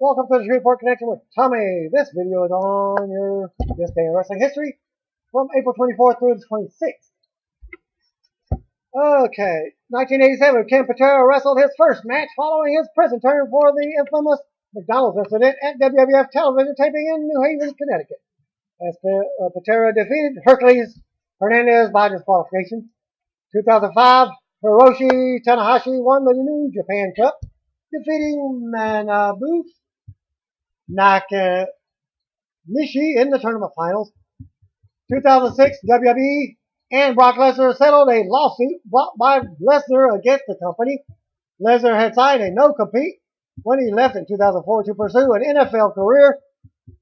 Welcome to the Shreveport Connection with Tommy. This video is on your this day in wrestling history from April 24th through the 26th. Okay, 1987, Ken Patera wrestled his first match following his prison term for the infamous McDonald's incident at WWF television taping in New Haven, Connecticut. As Patera defeated Hercules Hernandez by disqualification. 2005, Hiroshi Tanahashi won the New Japan Cup, defeating Manabu Nakanishi in the tournament finals. 2006, WWE and Brock Lesnar settled a lawsuit brought by Lesnar against the company. Lesnar had signed a no-compete when he left in 2004 to pursue an NFL career,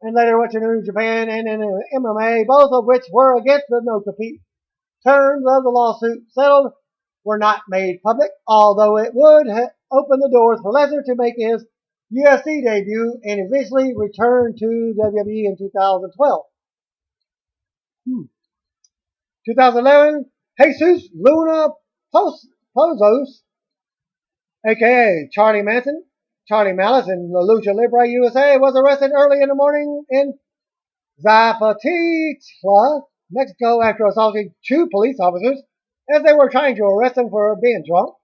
and later went to New Japan and in MMA, both of which were against the no-compete. Terms of the lawsuit settled were not made public, although it would open the doors for Lesnar to make his UFC debut and eventually return to WWE in 2012. 2011, Jesus Luna Pozos, aka Charlie Malice in the Lucha Libre USA, was arrested early in the morning in Zapatitla, Mexico, after assaulting two police officers as they were trying to arrest him for being drunk.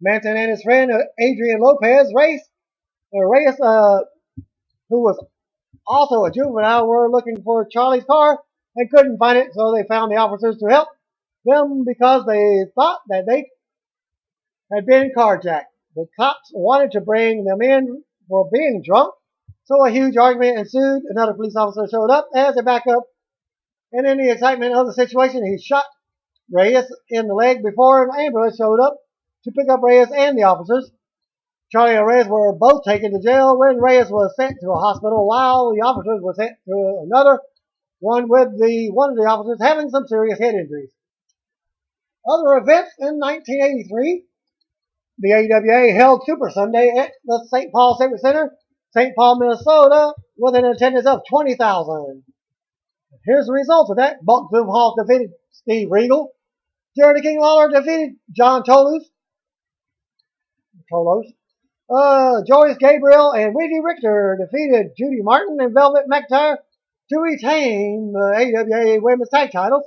Manson and his friend Adrian Lopez Reyes, who was also a juvenile, were looking for Charlie's car and couldn't find it, so they found the officers to help them because they thought that they had been carjacked. The cops wanted to bring them in for being drunk, so a huge argument ensued. Another police officer showed up as a backup, and in the excitement of the situation, he shot Reyes in the leg before an ambulance showed up to pick up Reyes and the officers. Charlie and Reyes were both taken to jail when Reyes was sent to a hospital while the officers were sent to another one, with one of the officers having some serious head injuries. Other events in 1983, the AWA held Super Sunday at the St. Paul Civic Center, St. Paul, Minnesota, with an attendance of 20,000. Here's the results of that. Buck Zumhoff defeated Steve Regal. Jerry King Lawler defeated John Tolos. Joyce Gabriel and Wendy Richter defeated Judy Martin and Velvet McIntyre to retain the AWA Women's Tag Titles.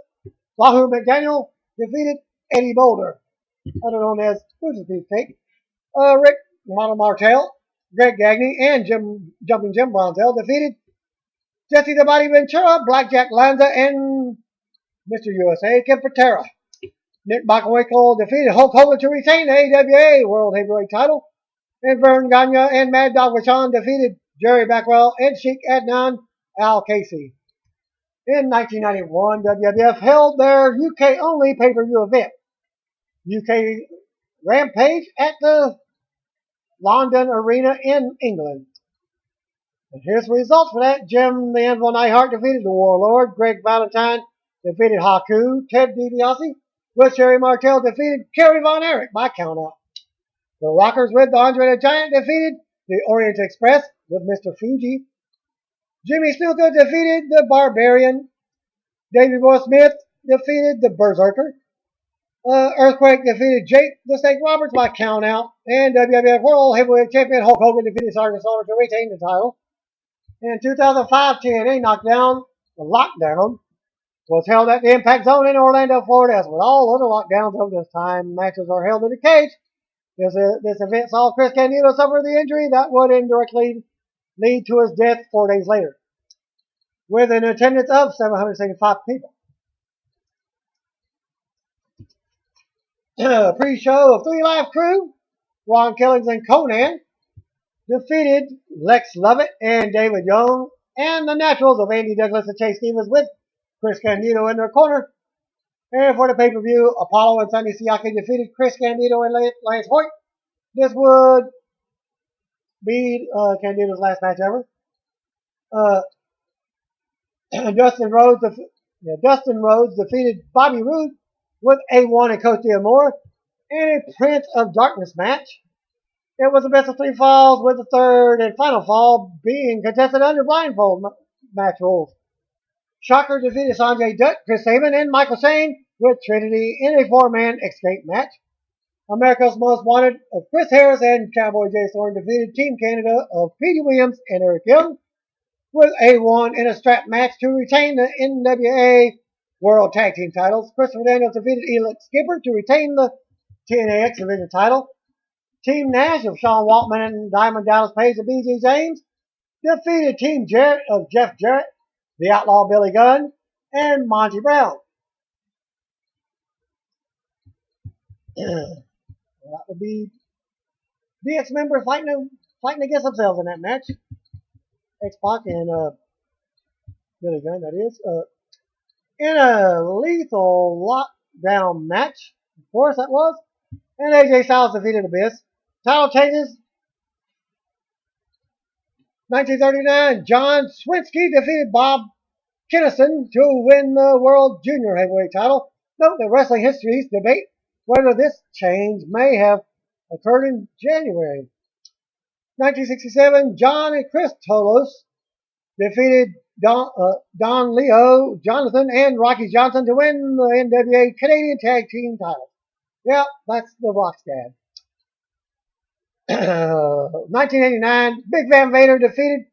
Wahoo McDaniel defeated Eddie Boulder, other known as Who's Beefcake. Rick Martel, Greg Gagne, and Jumping Jim Bronzell defeated Jesse the Body Ventura, Blackjack Lanza, and Mr. USA, Ken Patera. Nick Bockwinkel defeated Hulk Hogan to retain the AWA World Heavyweight title. And Vern Gagne and Mad Dog Vachon defeated Jerry Backwell and Sheik Adnan Al-Casey. In 1991, WWF held their UK-only pay-per-view event, UK Rampage, at the London Arena in England. And here's the results for that. Jim the Anvil Neidhart defeated the Warlord. Greg Valentine defeated Haku. Ted DiBiase with Sherry Martel defeated Kerry Von Erich by countout. The Rockers with the Andre the Giant defeated the Orient Express with Mr. Fuji. Jimmy Snuka defeated the Barbarian. Davey Boy Smith defeated the Berserker. Earthquake defeated Jake the Snake Roberts by countout. And WWF World Heavyweight Champion Hulk Hogan defeated Sergeant Slaughter to retain the title. In 2005, TNA Lockdown was held at the Impact Zone in Orlando, Florida. As with all other lockdowns of this time, matches are held in a cage. This event saw Chris Candido suffer the injury that would indirectly lead to his death 4 days later, with an attendance of 775 people. Pre-show of 3 Live Crew, Ron Killings and Conan defeated Lex Lovett and David Young and the Naturals of Andy Douglas and Chase Stevens with Chris Candido in their corner. And for the pay-per-view, Apollo and Sonny Siaki defeated Chris Candido and Lance Hoyt. This would be Candido's last match ever. Dustin Rhodes defeated Bobby Roode with A1 and Coach D'Amore in a Prince of Darkness match. It was a best of 3 falls, with the third and final fall being contested under blindfold match rules. Shocker defeated Sanjay Dutt, Chris Sabin, and Michael Shane with Trinity in a 4-man escape match. America's Most Wanted of Chris Harris and Cowboy Jay Thorne defeated Team Canada of Petey Williams and Eric Young with A1 in a strap match to retain the NWA World Tag Team titles. Christopher Daniels defeated Elix Skipper to retain the TNA X Division title. Team Nash of Sean Waltman and Diamond Dallas Page of BG James defeated Team Jarrett of Jeff Jarrett, the Outlaw Billy Gunn, and Monty Brown. That would be DX members fighting against themselves in that match. X-Pac and Billy Gunn, that is. In a lethal lockdown match, of course that was. And AJ Styles defeated Abyss. Title changes. 1939, John Swinsky defeated Bob Kinnison to win the World Junior Heavyweight title. Note that wrestling histories debate whether this change may have occurred in January. 1967, John and Chris Tolos defeated Don Leo, Jonathan, and Rocky Johnson to win the NWA Canadian Tag Team title. Yep, that's the Rock's dad. 1989, Big Van Vader defeated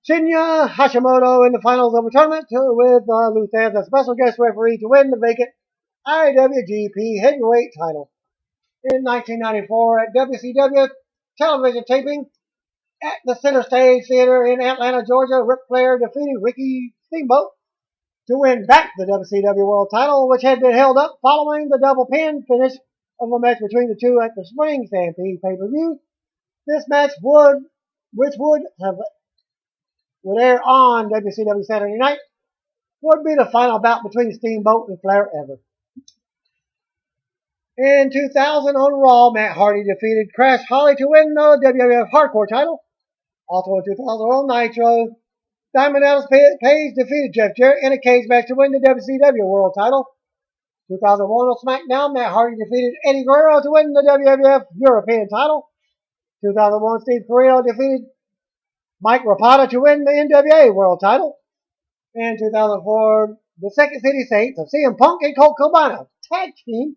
Shinya Hashimoto in the finals of a tournament with Lou Thesz as special guest referee to win the vacant IWGP Heavyweight title. In 1994, at WCW television taping at the Center Stage Theater in Atlanta, Georgia, Ric Flair defeated Ricky Steamboat to win back the WCW World title, which had been held up following the double pin finish of a match between the two at the Spring Stampede pay-per-view. This match would air on WCW Saturday night, would be the final bout between Steamboat and Flair ever. In 2000 on Raw, Matt Hardy defeated Crash Holly to win the WWF Hardcore title. Also in 2000 on Nitro, Diamond Dallas Page defeated Jeff Jarrett in a cage match to win the WCW World title. 2001 on SmackDown, Matt Hardy defeated Eddie Guerrero to win the WWF European title. 2001, Steve Corino defeated Mike Rapata to win the NWA World title. In 2004, the Second City Saints of CM Punk and Colt Cabana tag team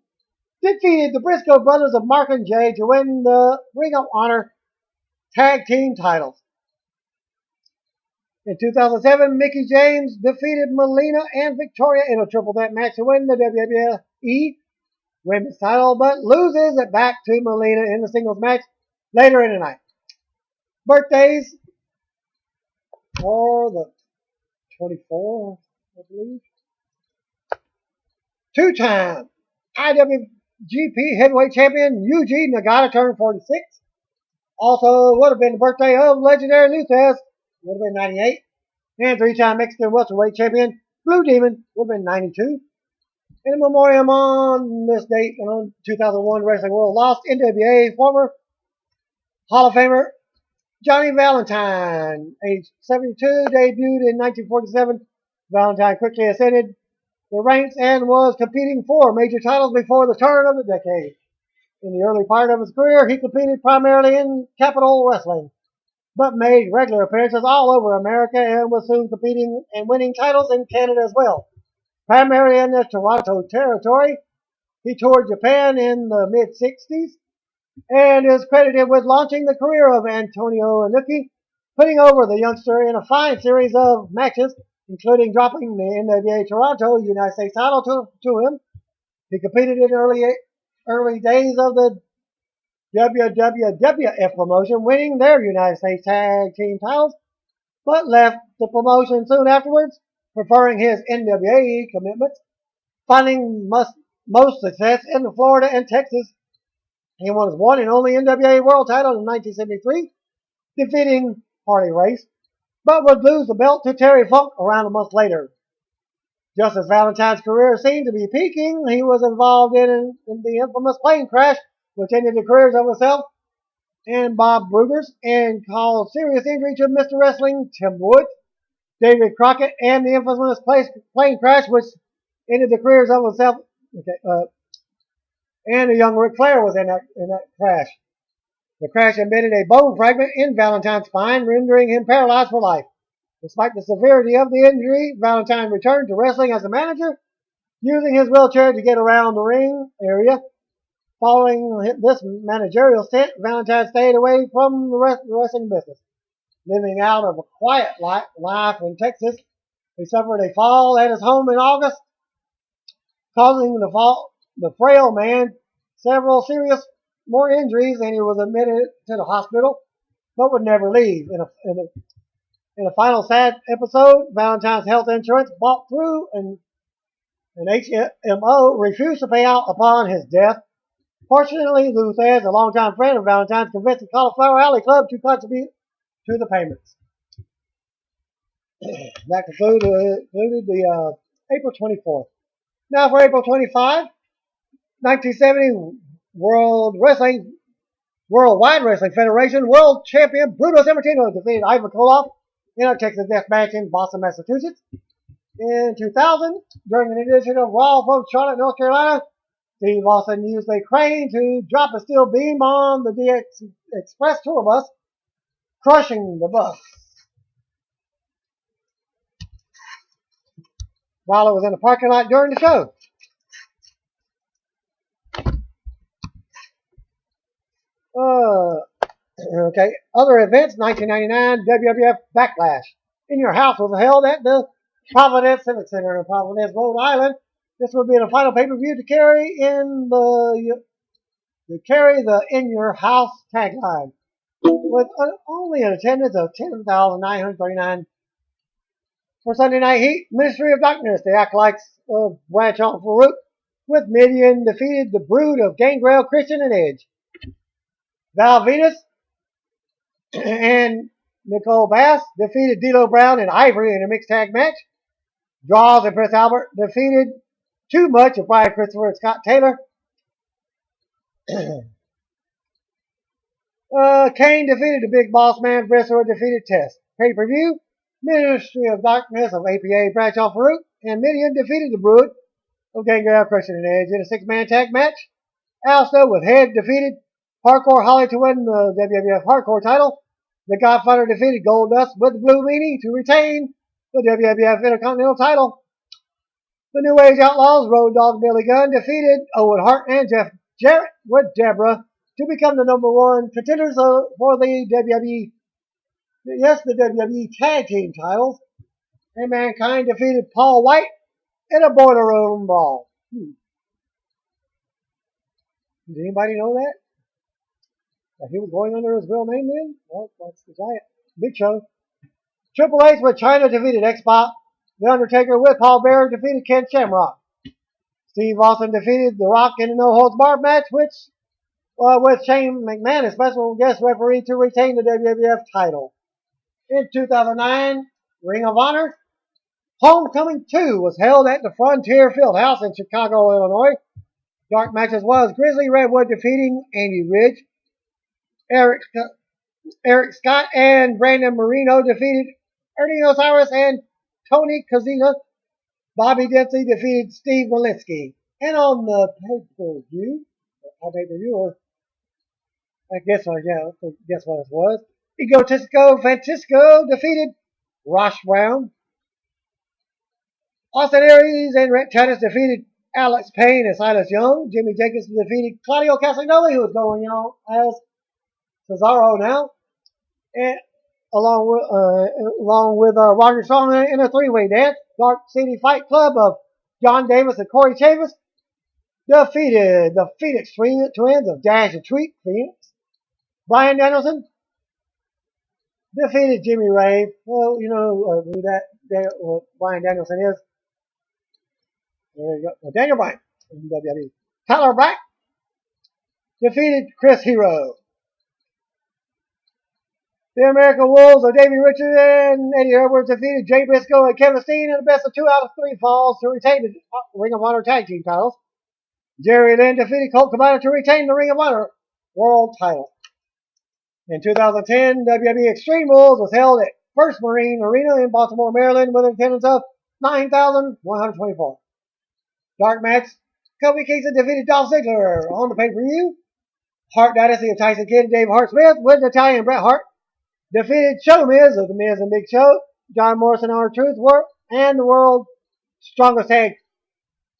defeated the Briscoe brothers of Mark and Jay to win the Ring of Honor tag team titles. In 2007, Mickie James defeated Melina and Victoria in a triple threat match to win the WWE Women's title, but loses it back to Melina in the singles match later in the night. Birthdays for the 24, I believe. Two-time IWGP Heavyweight Champion Yuji Nagata turned 46. Also would have been the birthday of legendary Lou Thesz, would have been 98. And three-time Mexican welterweight champion Blue Demon would have been 92. In a memoriam on this date, on 2001 Wrestling World lost NWA former Hall of Famer Johnny Valentine, age 72, debuted in 1947. Valentine quickly ascended the ranks and was competing for major titles before the turn of the decade. In the early part of his career, he competed primarily in Capital Wrestling, but made regular appearances all over America and was soon competing and winning titles in Canada as well. Primarily in the Toronto territory, he toured Japan in the mid-60s and is credited with launching the career of Antonio Inoki, putting over the youngster in a fine series of matches, including dropping the NWA Toronto United States title to him. He competed in early days of the WWF promotion, winning their United States Tag Team titles, but left the promotion soon afterwards, preferring his NWA commitments, finding most success in Florida and Texas. He won his one and only NWA World title in 1973, defeating Harley Race, but would lose the belt to Terry Funk around a month later. Just as Valentine's career seemed to be peaking, he was involved in the infamous plane crash, which ended the careers of himself and Bob Brugger's and caused serious injury to Mr. Wrestling Tim Woods, David Crockett, and the infamous plane crash, which ended the careers of himself. And a young Ric Flair was in that crash. The crash embedded a bone fragment in Valentine's spine, rendering him paralyzed for life. Despite the severity of the injury, Valentine returned to wrestling as a manager, using his wheelchair to get around the ring area. Following this managerial stint, Valentine stayed away from the wrestling business, living out of a quiet life in Texas. He suffered a fall at his home in August, causing the frail man several serious more injuries, and he was admitted to the hospital, but would never leave. In a final sad episode, Valentine's health insurance bought through and HMO refused to pay out upon his death. Fortunately, Lou Thez, a longtime friend of Valentine's, convinced the Cauliflower Alley Club to contribute to the payments. That concluded the April 24th. Now for April 25, 1970, Worldwide Wrestling Federation World Champion Bruno Sammartino defeated Ivan Koloff in a Texas death match in Boston, Massachusetts. In 2000, during an edition of Raw from Charlotte, North Carolina, Steve Austin used a crane to drop a steel beam on the DX Express tour bus, crushing the bus while it was in the parking lot during the show. Okay. Other events, 1999 WWF Backlash in Your House was held at the Providence Civic Center in Providence, Rhode Island. This would be the final pay-per-view to carry the In Your House tagline, with only an attendance of 10,939. For Sunday Night Heat, Ministry of Darkness, the acolytes of Bradshaw Farouk, with Midian defeated the Brood of Gangrel, Christian, and Edge. Val Venus and Nicole Bass defeated D'Lo Brown and Ivory in a mixed tag match. Draws and Prince Albert defeated Too Much of Brian Christopher and Scott Taylor. Kane defeated the Big Boss Man. Briscoe defeated Test. Pay-per-view, Ministry of Darkness of APA Bradshaw Farouk and Midian defeated the Brood of Gangrel, Christian, and Edge in a six-man tag match. Also, with Head defeated Hardcore Holly to win the WWF Hardcore title. The Godfather defeated Goldust with the Blue Meanie to retain the WWF Intercontinental title. The New Age Outlaws, Road Dogg Billy Gunn, defeated Owen Hart and Jeff Jarrett with Deborah to become the number one contenders for the WWE. Yes, the WWE Tag Team titles. And Mankind defeated Paul White in a Boiler Room Brawl. Did anybody know that? That he was going under his real name then? Well, that's the Giant. Big Show. Triple H with China defeated X-Pac. The Undertaker with Paul Bearer defeated Ken Shamrock. Steve Austin defeated The Rock in a no-holds-barred match, with Shane McMahon as special guest referee to retain the WWF title. In 2009, Ring of Honor Homecoming 2 was held at the Frontier Fieldhouse in Chicago, Illinois. Dark matches was Grizzly Redwood defeating Andy Ridge. Eric Scott and Brandon Marino defeated Ernie Osiris and Tony Kozina. Bobby Dempsey defeated Steve Malinsky. And on the pay-per-view, or I guess what it was. Egotistico Francisco defeated Ross Brown. Austin Aries and Rhett Titus defeated Alex Payne and Silas Young. Jimmy Jenkins defeated Claudio Castagnoli, who is going as Cesaro now, and along with Roger Strong in a three-way dance. Dark City Fight Club of John Davis and Corey Chavis defeated the Phoenix Twins of Dash and Tweet Phoenix. Brian Danielson defeated Jimmy Rave. Well, you know who Brian Danielson is. There you go. Daniel Bryan in WWE. Tyler Black defeated Chris Hero. The American Wolves of Davey Richards and Eddie Edwards defeated Jay Briscoe and Kevin Steen in the best of 2 out of 3 falls to retain the Ring of Honor Tag Team titles. Jerry Lynn defeated Colt Cabana to retain the Ring of Honor World title. In 2010, WWE Extreme Rules was held at First Marine Arena in Baltimore, Maryland, with an attendance of 9,124. Dark match, Kofi Kingston defeated Dolph Ziggler on the pay-per-view. Hart Dynasty of Tyson Kidd and Dave Hart Smith with Natalya and Bret Hart defeated Show Miz of The Miz and Big Show, John Morrison and R-Truth, and the world's strongest tag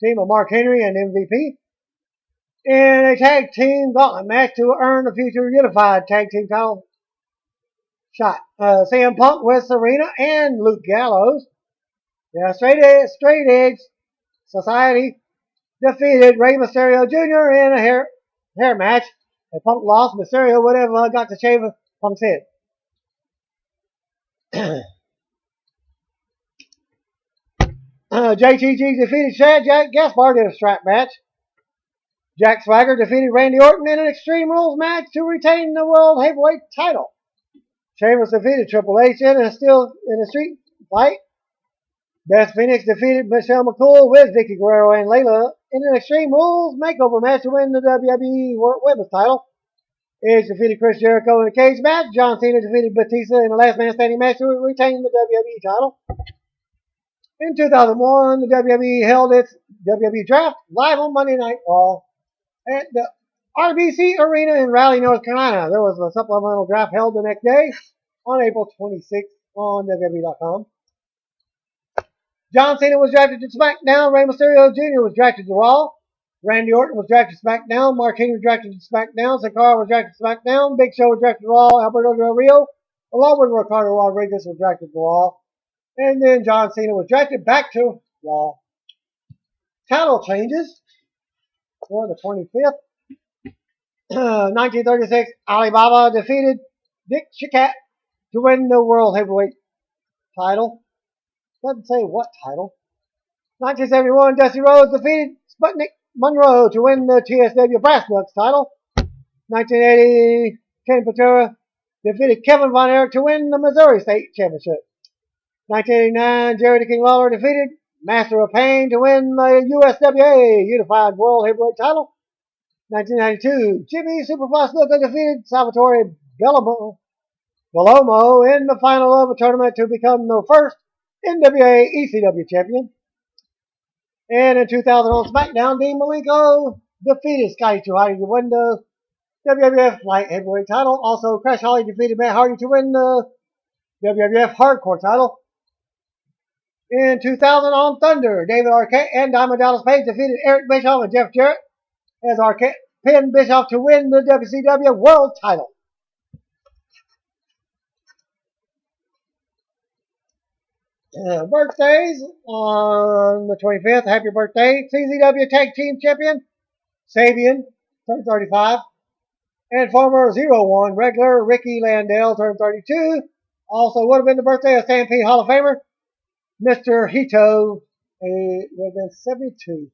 team of Mark Henry and MVP. in a tag team gauntlet match to earn the future unified tag team title shot. CM Punk with Serena and Luke Gallows. Yeah, Straight Edge Society defeated Rey Mysterio Jr. in a hair match. And Punk lost. Mysterio would have got to shave Punk's head. JTG defeated Shad Gaspard in a strap match. Jack Swagger defeated Randy Orton in an Extreme Rules match to retain the World Heavyweight title. Sheamus defeated Triple H in a street fight. Beth Phoenix defeated Michelle McCool with Vicky Guerrero and Layla in an Extreme Rules makeover match to win the WWE Women's title. Edge defeated Chris Jericho in a cage match. John Cena defeated Batista in a last man standing match to retain the WWE title. In 2001, the WWE held its WWE Draft live on Monday Night Raw at the RBC Arena in Raleigh, North Carolina. There was a supplemental draft held the next day on April 26th on WWE.com. John Cena was drafted to SmackDown. Rey Mysterio Jr. was drafted to Raw. Randy Orton was drafted to SmackDown. Mark Henry was drafted to SmackDown. Sakara was drafted to SmackDown. Big Show was drafted to Raw. Alberto Del Rio, along with Ricardo Rodriguez, was drafted to Raw. And then John Cena was drafted back to Raw. Title changes for the 25th. 1936, Alibaba defeated Dick Chicat to win the World Heavyweight title. Doesn't say what title. 1971, Dusty Rhodes defeated Sputnik Monroe to win the TSW Brass Bucks title. 1980, Ken Patera defeated Kevin Von Erich to win the Missouri State Championship. 1989, Jerry the King Lawler defeated Master of Pain to win the USWA Unified World Heavyweight title. 1992, Jimmy Superfly Snuka defeated Salvatore Bellomo in the final of a tournament to become the first NWA ECW champion. And in 2000 on SmackDown, Dean Malenko defeated Scotty 2 Hotty to win the WWF Light Heavyweight title. Also, Crash Holly defeated Matt Hardy to win the WWF Hardcore title. In 2000 on Thunder, David Arquette and Diamond Dallas Page defeated Eric Bischoff and Jeff Jarrett as Arquette pinned Bischoff to win the WCW World title. Birthdays on the 25th. Happy birthday. CZW Tag Team Champion Sabian turned 35. And former 0-1 regular Ricky Landell turned 32. Also would have been the birthday of Stampede Hall of Famer Mr. Hito would have been 72.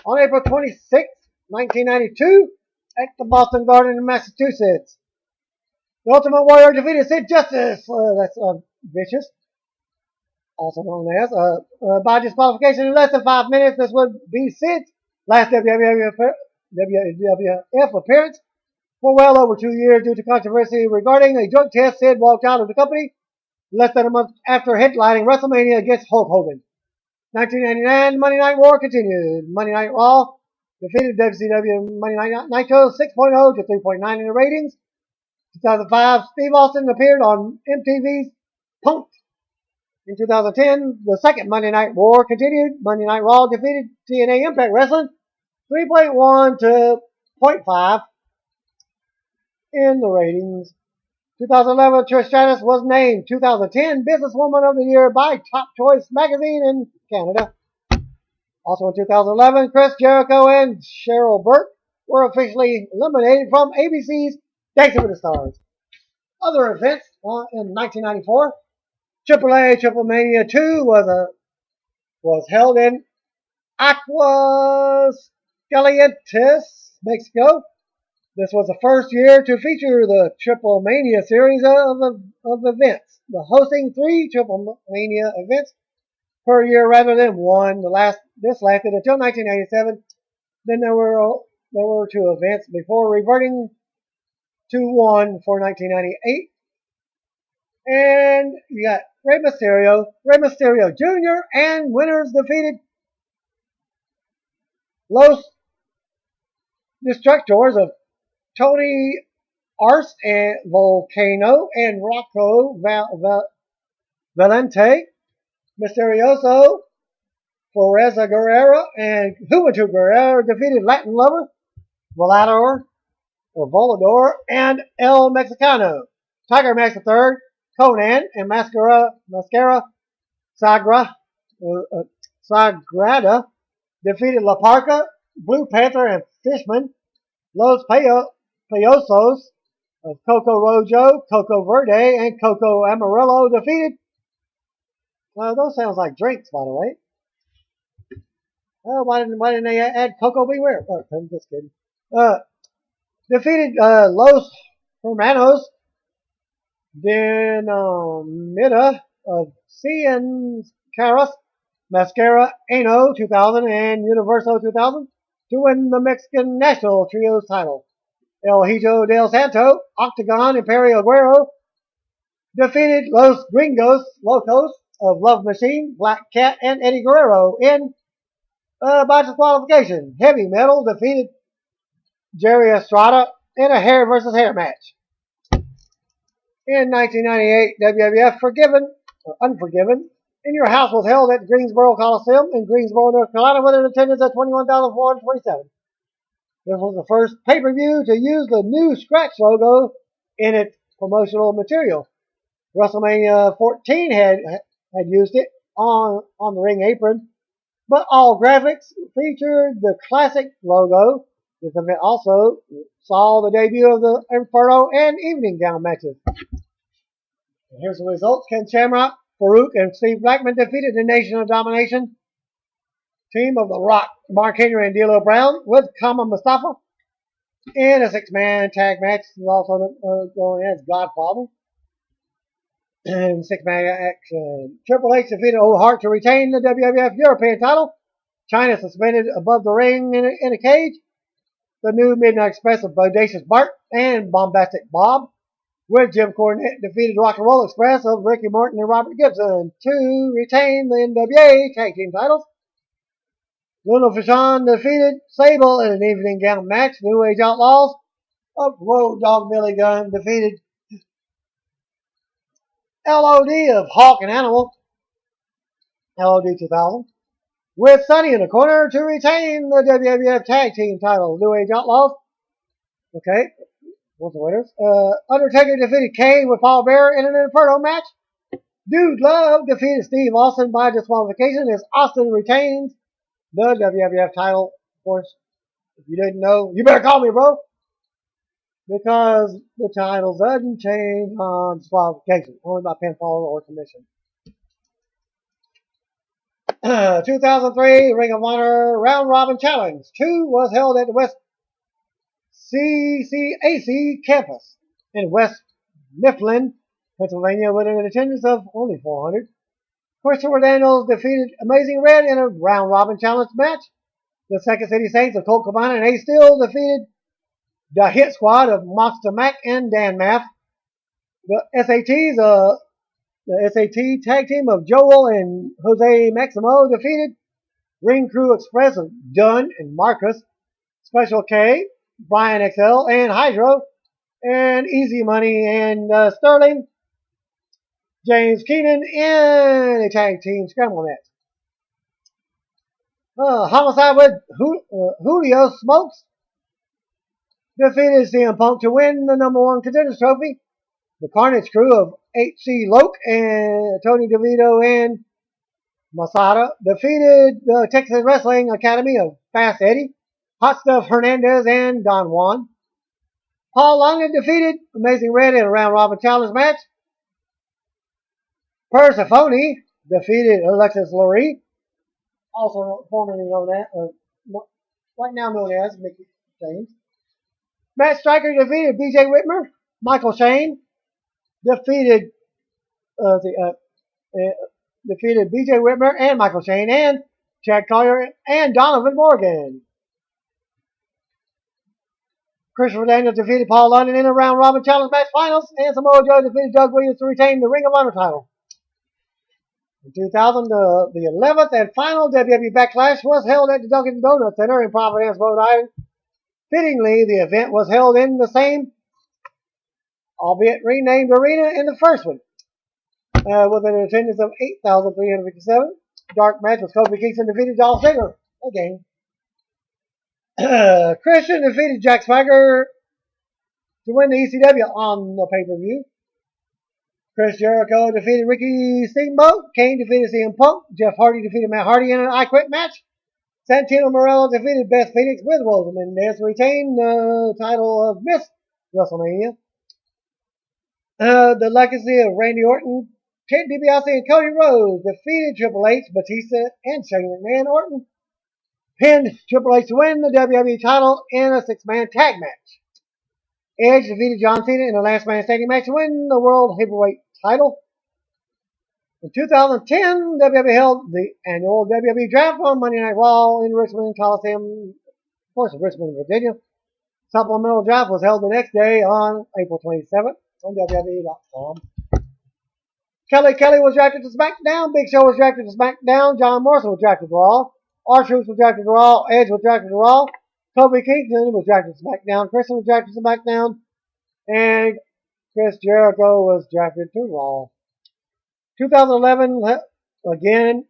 On April 26, 1992, at the Boston Garden in Massachusetts, the Ultimate Warrior defeated Sid Justice. That's Vicious, also known as, by disqualification in less than 5 minutes. This would be Sid's last WWF appearance for well over 2 years due to controversy regarding a drug test. Sid walked out of the company less than a month after headlining WrestleMania against Hulk Hogan. 1999, Monday Night War continued. Monday Night Raw defeated WCW Monday Night Nitro 6.0 to 3.9 in the ratings. 2005, Steve Austin appeared on MTV's Punk'd. In 2010, the second Monday Night War continued. Monday Night Raw defeated TNA Impact Wrestling 3.1 to 0.5 in the ratings. 2011, Trish Stratus was named 2010 Businesswoman of the Year by Top Choice Magazine in Canada. Also in 2011, Chris Jericho and Cheryl Burke were officially eliminated from ABC's Dancing with the Stars. Other events in 1994, AAA Triple Mania 2 was held in Aguascalientes, Mexico. This was the first year to feature the Triple Mania series of events, hosting 3 Triple Mania events per year rather than one. This lasted until 1987. Then there were 2 events before reverting to one for 1998. And you got Rey Mysterio Jr. and winners defeated Los Destructors of Tony Arst and Volcano and Rocco Valente. Mysterioso, Foreza Guerrero, and Juventud Guerrero defeated Latin Lover, Volador, or Volador, and El Mexicano. Tiger Mask III, Conan, and Mascara Sagrada defeated La Parca, Blue Panther, and Fishman. Los Payosos of Coco Rojo, Coco Verde, and Coco Amarillo defeated. Those sounds like drinks, by the way. Why didn't they add Coco Beware? Oh, I'm just kidding. Defeated Los Hermanos Dinamita of Cien Caras, Mascara Ano 2000, and Universo 2000 to win the Mexican National Trios title. El Hito del Santo, Octagon, Imperio Guerrero defeated Los Gringos Locos of Love Machine, Black Cat, and Eddie Guerrero in by disqualification. Heavy Metal defeated Jerry Estrada in a hair versus hair match. In 1998, WWF Forgiven or Unforgiven in Your House was held at the Greensboro Coliseum in Greensboro, North Carolina, with an attendance of 21,427. This was the first pay-per-view to use the new Scratch logo in its promotional material. WrestleMania 14 had used it on the ring apron, but all graphics featured the classic logo. This event also saw the debut of the Inferno and Evening Gown matches. And here's the results. Ken Shamrock, Farouk, and Steve Blackman defeated the Nation of Domination team of The Rock, Mark Henry, and D'Lo Brown with Kama Mustafa in a six-man tag match. He's also going as Godfather. And six-man action. Triple H defeated Owen Hart to retain the WWF European title. China suspended above the ring in a cage. The new Midnight Express of Bodacious Bart and Bombastic Bob with Jim Cornette defeated Rock and Roll Express of Ricky Morton and Robert Gibson to retain the NWA Tag Team titles. Bruno Fashawn defeated Sable in an evening gown match. New Age Outlaws of Road Dogg Billy Gunn defeated LOD of Hawk and Animal, LOD 2000, with Sonny in the corner to retain the WWF Tag Team title. New Age Outlaws. Okay, what's the winners? Undertaker defeated Kane with Paul Bearer in an Inferno match. Dude Love defeated Steve Austin by disqualification as Austin retains the WWF title. Of course, if you didn't know, you better call me, bro, because the title doesn't change on disqualification, only by pinfall or submission. 2003 Ring of Honor Round Robin Challenge 2 was held at the West CCAC campus in West Mifflin, Pennsylvania, with an attendance of only 400. Christopher Daniels defeated Amazing Red in a Round Robin Challenge match. The Second City Saints of Colt Cabana and Ace Steel defeated the Hit Squad of Monster Mac and Dan Maff. The SAT tag team of Joel and Jose Maximo defeated Ring Crew Express of Dunn and Marcus, Special K, Brian XL, and Hydro, and Easy Money and Sterling James Keenan in a tag team scramble match. Homicide with Julio Smokes defeated CM Punk to win the #1 Contenders Trophy. The Carnage Crew of H.C. Loke and Tony DeVito and Masada defeated the Texas Wrestling Academy of Fast Eddie, Hot Stuff Hernandez, and Don Juan. Paul London defeated Amazing Red in a Round Robin Challenge match. Persephone defeated Alexis Lurie, also formerly known as, right now known as Mickey James. Matt Striker defeated B.J. Whitmer. Michael Shane defeated B.J. Whitmer and Michael Shane and Chad Collier and Donovan Morgan. Christopher Daniels defeated Paul London in a Round Robin Challenge match finals, and Samoa Joe defeated Doug Williams to retain the Ring of Honor title. In 2000, the 11th and final WWE Backlash was held at the Dunkin' Donuts Center in Providence, Rhode Island. Fittingly, the event was held in the same, albeit renamed arena in the first one, with an attendance of 8,357. Dark match was Kofi Kingston defeated Dolph Ziggler again. Christian defeated Jack Swagger to win the ECW on the pay-per-view. Chris Jericho defeated Ricky Steamboat. Kane defeated CM Punk. Jeff Hardy defeated Matt Hardy in an I Quit match. Santino Marella defeated Beth Phoenix with Rosa Mendez to retain the title of Miss WrestleMania. The legacy of Randy Orton, Ted DiBiase, and Cody Rhodes defeated Triple H, Batista, and Shane McMahon. Orton pinned Triple H to win the WWE title in a six-man tag match. Edge defeated John Cena in a last man standing match to win the World Heavyweight title. In 2010, WWE held the annual WWE Draft on Monday Night Raw in Richmond Coliseum, of course, Richmond, Virginia. Supplemental draft was held the next day on April 27th on WWE.com. Kelly was drafted to SmackDown. Big Show was drafted to SmackDown. John Morrison was drafted to Raw. R-Truth was drafted to Raw. Edge was drafted to Raw. Kofi Kingston was drafted to SmackDown. Christian was drafted to SmackDown. And Chris Jericho was drafted to Raw. 2011, again,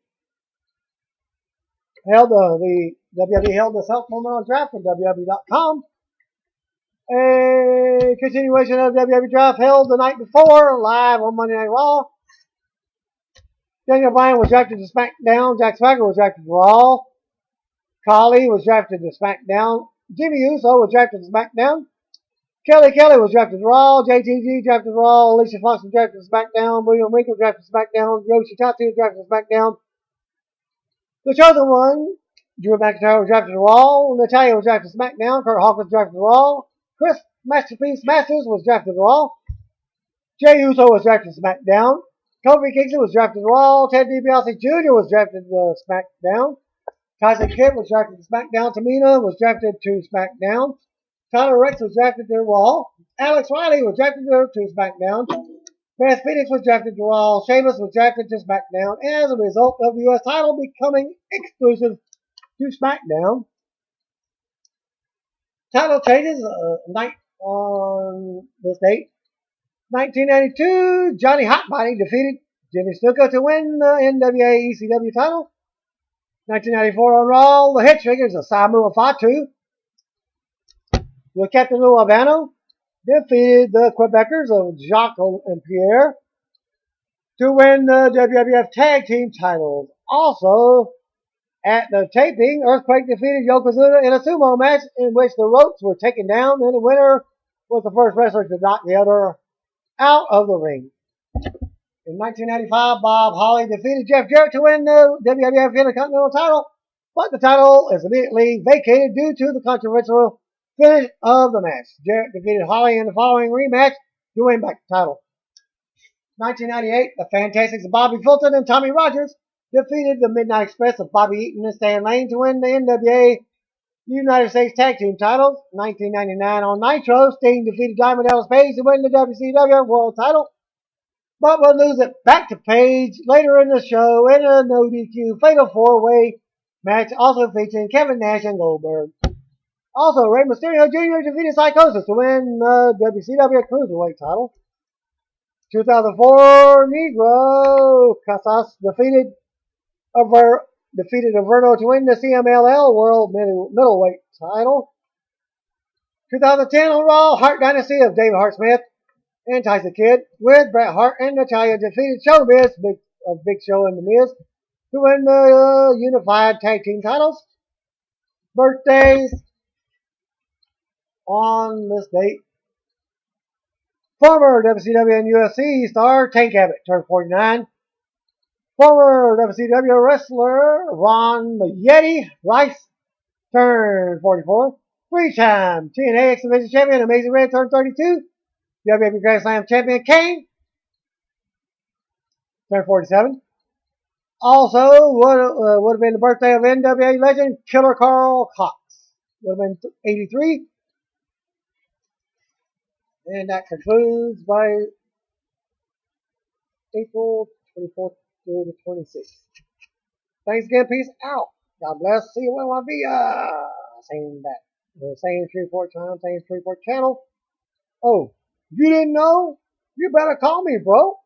the WWE held the supplemental draft on WWE.com. A continuation of WWE draft held the night before, live on Monday Night Raw. Daniel Bryan was drafted to SmackDown. Jack Swagger was drafted to Raw. Khali was drafted to SmackDown. Jimmy Uso was drafted to SmackDown. Kelly was drafted to Raw. JTG drafted to Raw. Alicia Fox was drafted to SmackDown. William Regal was drafted to SmackDown. Yoshitatsu was drafted to SmackDown. The Chosen One, Drew McIntyre was drafted to Raw. Natalya was drafted to SmackDown. Kurt Hawkins was drafted to Raw. Chris Masterpiece Masters was drafted to Raw. Jey Uso was drafted to SmackDown. Kofi Kingston was drafted to Raw. Ted DiBiase Jr. was drafted to SmackDown. Tyson Kidd was drafted to SmackDown. Tamina was drafted to SmackDown. Tyler Rex was drafted to Raw. Alex Riley was drafted to SmackDown. Beth Phoenix was drafted to Raw. Sheamus was drafted to SmackDown as a result of the U.S. title becoming exclusive to SmackDown. Title changes on this date. 1992, Johnny Hotbody defeated Jimmy Snuka to win the NWA ECW title. 1994 on Raw, the Head Shakers of Samoa Fatu with Captain Lou Albano defeated the Quebecers of Jacques and Pierre to win the WWF Tag Team titles. Also, at the taping, Earthquake defeated Yokozuna in a sumo match in which the ropes were taken down, and the winner was the first wrestler to knock the other out of the ring. In 1995, Bob Holly defeated Jeff Jarrett to win the WWF Intercontinental title, but the title is immediately vacated due to the controversial finish of the match. Jarrett defeated Holly in the following rematch to win back the title. 1998, the Fantastics of Bobby Fulton and Tommy Rogers defeated the Midnight Express of Bobby Eaton and Stan Lane to win the NWA United States Tag Team titles. 1999 on Nitro, Sting defeated Diamond Dallas Page to win the WCW World title, but would lose it back to Page later in the show in a no DQ Fatal 4-Way match, also featuring Kevin Nash and Goldberg. Also, Rey Mysterio Jr. defeated Psychosis to win the WCW Cruiserweight title. 2004, Negro Casas defeated Averno to win the CMLL World Middleweight title. 2010 on Raw, Hart Dynasty of David Hart Smith and Tyson Kidd with Bret Hart and Natalya defeated Showbiz of Big Show and The Miz to win the Unified Tag Team titles. Birthdays on this date. Former WCW and UFC star Tank Abbott turned 49. Former WCW wrestler Ron the Yeti Rice turned 44. Three-time TNA X Division champion Amazing Red turned 32. WWE Grand Slam champion Kane turned 47. Also, would have been the birthday of NWA legend Killer Carl Cox. Would have been 83. And that concludes by April 24th through the 26th. Thanks again. Peace out. God bless. See you when I be saying that. The same Shreveport time, same Shreveport channel. Oh, you didn't know? You better call me, bro.